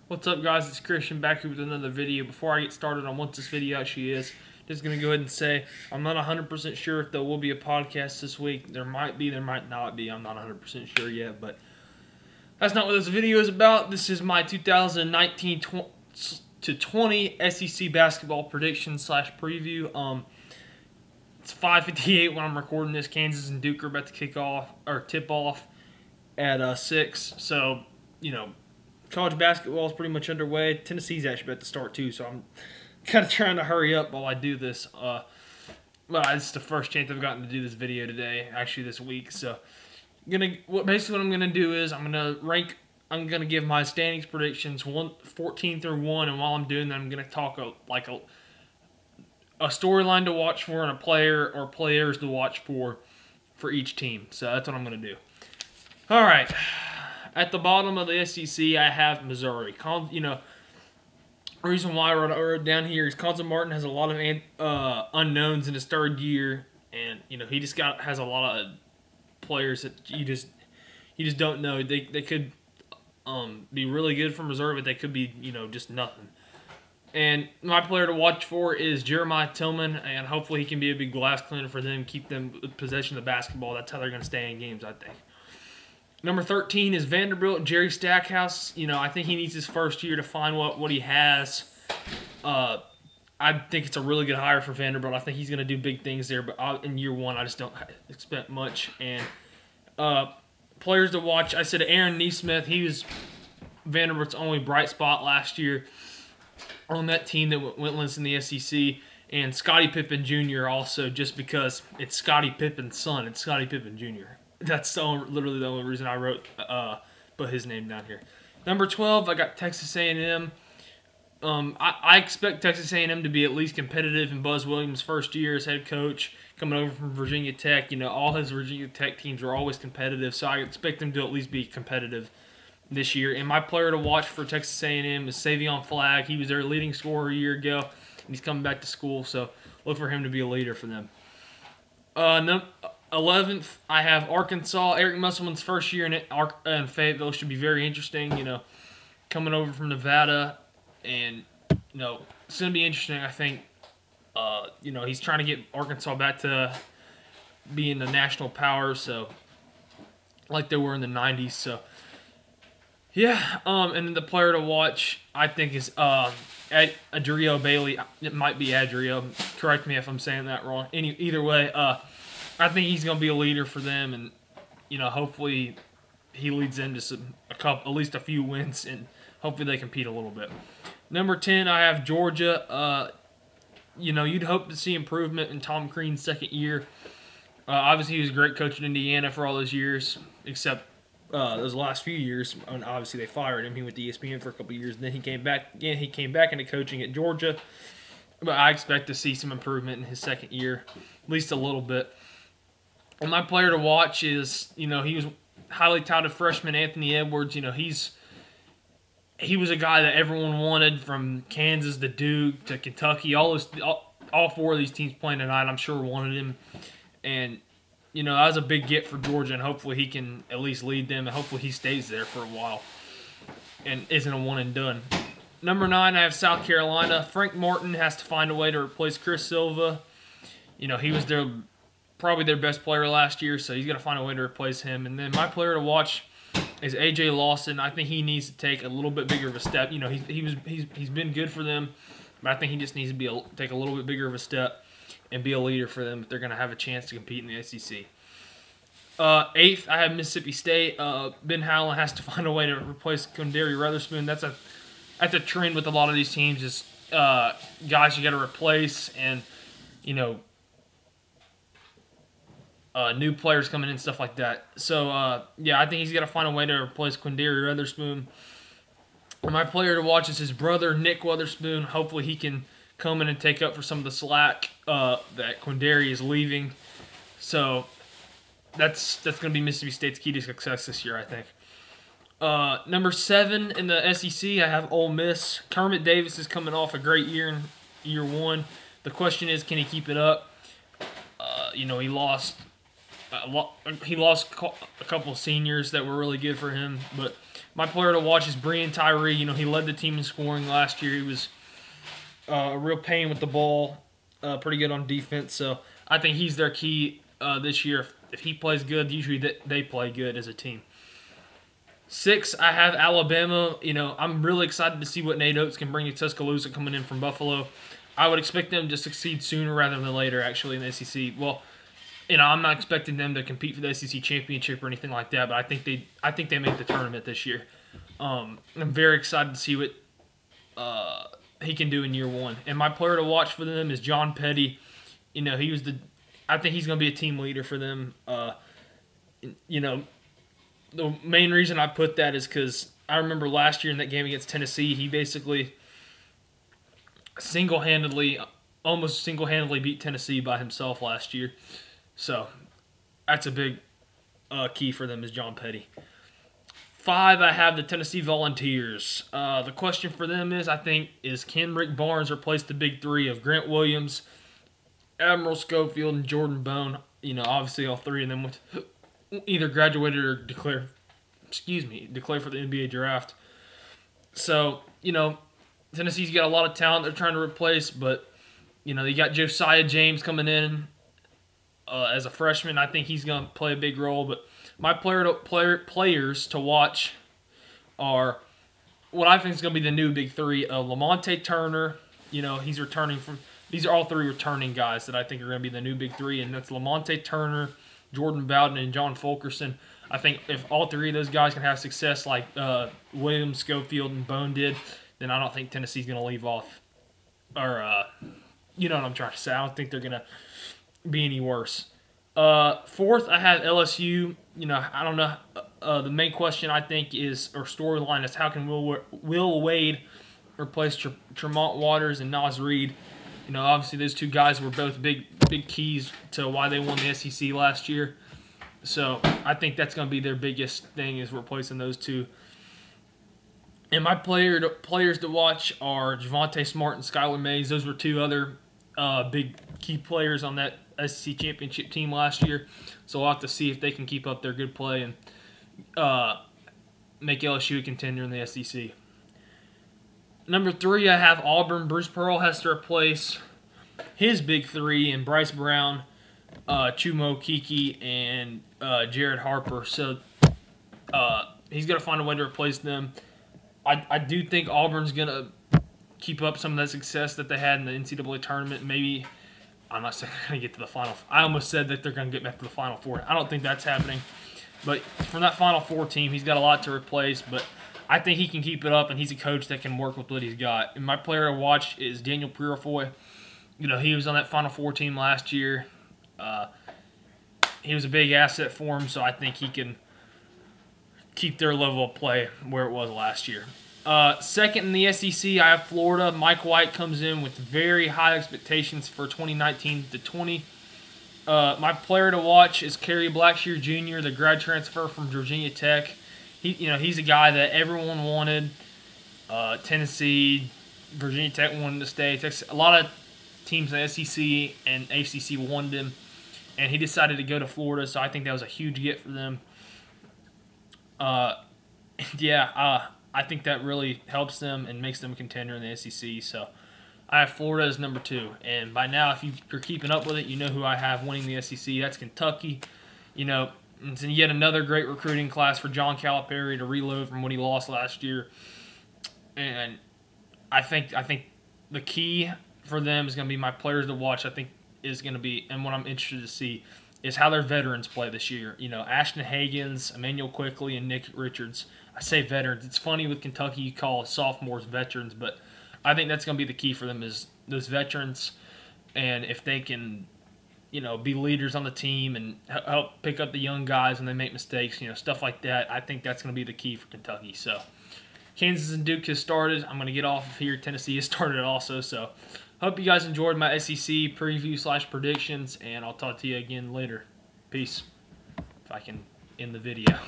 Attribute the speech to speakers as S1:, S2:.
S1: What's up, guys? It's Christian back here with another video. Before I get started on what this video actually is, just going to go ahead and say I'm not 100% sure if there will be a podcast this week. There might be, there might not be. I'm not 100% sure yet, but that's not what this video is about. This is my 2019 to 20 SEC basketball prediction / preview. It's 5:58 when I'm recording this. Kansas and Duke are about to kick off or tip off at 6. So, college basketball is pretty much underway. Tennessee's actually about to start too, so I'm kind of trying to hurry up while I do this. Well, it's the first chance I've gotten to do this video today, actually this week. So, basically what I'm gonna do is I'm gonna give my standings predictions 14 through 1, and while I'm doing that, I'm gonna talk a storyline to watch for and a player or players to watch for each team. So that's what I'm gonna do. All right. At the bottom of the SEC, I have Missouri. The reason why I wrote down here is Cuonzo Martin has a lot of unknowns in his third year, and he just has a lot of players that you just don't know. They could be really good for Missouri, but they could be just nothing. And my player to watch for is Jeremiah Tillman, and hopefully he can be a big glass cleaner for them, keep them in possession of the basketball. That's how they're going to stay in games, I think. Number 13 is Vanderbilt, Jerry Stackhouse. I think he needs his first year to find what he has. I think it's a really good hire for Vanderbilt. I think he's going to do big things there, but in year one, I just don't expect much. And players to watch, I said Aaron Nesmith. He was Vanderbilt's only bright spot last year on that team that went winless in the SEC. And Scottie Pippen Jr. also, just because it's Scottie Pippen's son. It's Scottie Pippen Jr. That's literally the only reason I put his name down here. Number 12, I got Texas A&M. I expect Texas A&M to be at least competitive in Buzz Williams' first year as head coach, coming over from Virginia Tech. All his Virginia Tech teams are always competitive, so I expect them to at least be competitive this year. And my player to watch for Texas A&M is Savion Flagg. He was their leading scorer a year ago, and he's coming back to school, so look for him to be a leader for them. 11th, I have Arkansas. Eric Musselman's first year in Fayetteville should be very interesting. Coming over from Nevada, and it's going to be interesting. I think, he's trying to get Arkansas back to being the national power, so like they were in the '90s. So yeah, and then the player to watch, I think, is Adrio Bailey. It might be Adrio. Correct me if I'm saying that wrong. Either way, I think he's going to be a leader for them, and hopefully he leads them to at least a few wins, and hopefully they compete a little bit. Number 10, I have Georgia. You'd hope to see improvement in Tom Crean's second year. Obviously, he was a great coach in Indiana for all those years, except those last few years. And obviously, they fired him. He went to ESPN for a couple of years, and then he came back. Again, he came back into coaching at Georgia. But I expect to see some improvement in his second year, at least a little bit. And my player to watch is, he was highly touted freshman Anthony Edwards. He was a guy that everyone wanted, from Kansas to Duke to Kentucky. All four of these teams playing tonight, I'm sure, wanted him. And, that was a big get for Georgia, and hopefully he can at least lead them, and hopefully he stays there for a while and isn't a one and done. Number 9, I have South Carolina. Frank Martin has to find a way to replace Chris Silva. He was probably their best player last year, so he's got to find a way to replace him. And then my player to watch is A.J. Lawson. I think he needs to take a little bit bigger of a step. He's been good for them, but I think he just needs to take a little bit bigger of a step and be a leader for them if they're going to have a chance to compete in the SEC. 8th, I have Mississippi State. Ben Howland has to find a way to replace Quinndary Weatherspoon. That's a trend with a lot of these teams, is guys you got to replace, and new players coming in, stuff like that. So, I think he's got to find a way to replace Quinndary Weatherspoon. And my player to watch is his brother, Nick Weatherspoon. Hopefully he can come in and take up for some of the slack that Quinndary is leaving. So, that's going to be Mississippi State's key to success this year, I think. Number 7 in the SEC, I have Ole Miss. Kermit Davis is coming off a great year in year one. The question is, can he keep it up? He lost a couple of seniors that were really good for him, but My player to watch is Breein Tyree. You know, he led the team in scoring last year. He was a real pain with the ball, pretty good on defense. So I think he's their key this year. If he plays good, usually they play good as a team. 6, I have Alabama. You know, I'm really excited to see what Nate Oates can bring to Tuscaloosa coming in from Buffalo. I would expect them to succeed sooner rather than later, actually, in the SEC. Well, you know, I'm not expecting them to compete for the SEC championship or anything like that, but I think they make the tournament this year. I'm very excited to see what he can do in year 1. And my player to watch for them is John Petty. You know, I think he's going to be a team leader for them. You know, the main reason I put that is because I remember last year in that game against Tennessee, he basically almost single-handedly beat Tennessee by himself last year. So that's a big key for them is John Petty. 5, I have the Tennessee Volunteers. The question for them is, can Rick Barnes replace the big 3 of Grant Williams, Admiral Schofield, and Jordan Bone? You know, obviously all 3 of them either graduated or declare for the NBA draft. So, you know, Tennessee's got a lot of talent they're trying to replace, but, you know, they got Josiah James coming in as a freshman. I think he's going to play a big role, but my players to watch are what I think is going to be the new big 3 of Lamonte Turner. You know, he's returning from – these are all 3 returning guys that I think are going to be the new big 3, and that's Lamonte Turner, Jordan Bowden, and John Fulkerson. I think if all 3 of those guys can have success like Williams, Schofield, and Bone did, then I don't think Tennessee's going to leave off. Or, you know what I'm trying to say. I don't think they're going to be any worse. 4th, I have LSU. You know, I don't know. The main question I think is, or storyline is, how can Will Wade replace Tremont Waters and Naz Reid? You know, obviously those 2 guys were both big keys to why they won the SEC last year. So I think that's going to be their biggest thing is replacing those 2. And my players to watch are Javonte Smart and Skylar Mays. Those were 2 other big key players on that SEC championship team last year. So we'll have to see if they can keep up their good play and make LSU a contender in the SEC. Number 3, I have Auburn. Bruce Pearl has to replace his big 3 in Bryce Brown, Chumo Kiki, and Jared Harper. So he's going to find a way to replace them. I do think Auburn's going to keep up some of that success that they had in the NCAA tournament. Maybe, I'm not saying they're going to get to the Final. I almost said that they're going to get back to the Final Four. I don't think that's happening. But from that Final Four team, he's got a lot to replace. But I think he can keep it up, and he's a coach that can work with what he's got. And my player to watch is Daniel Purifoy. You know, he was on that Final Four team last year. He was a big asset for him, so I think he can keep their level of play where it was last year. Second in the SEC, I have Florida. Mike White comes in with very high expectations for 2019-20. My player to watch is Kerry Blackshear Jr., the grad transfer from Virginia Tech. He's a guy that everyone wanted. Tennessee, Virginia Tech wanted to stay. A lot of teams in the SEC and ACC wanted him, and he decided to go to Florida, so I think that was a huge get for them. I think that really helps them and makes them a contender in the SEC. So I have Florida as number 2. And by now, if you're keeping up with it, you know who I have winning the SEC. That's Kentucky. You know, it's yet another great recruiting class for John Calipari to reload from what he lost last year. And I think the key for them is going to be my players to watch. I think is going to be, and what I'm interested to see is how their veterans play this year. You know, Ashton Hagans, Emmanuel Quickly, and Nick Richards. I say veterans. It's funny with Kentucky you call sophomores veterans, but I think that's going to be the key for them is those veterans, and if they can, you know, be leaders on the team and help pick up the young guys when they make mistakes, you know, stuff like that. I think that's going to be the key for Kentucky. So Kansas and Duke has started. I'm going to get off of here. Tennessee has started also. So hope you guys enjoyed my SEC preview / predictions, and I'll talk to you again later. Peace. If I can end the video.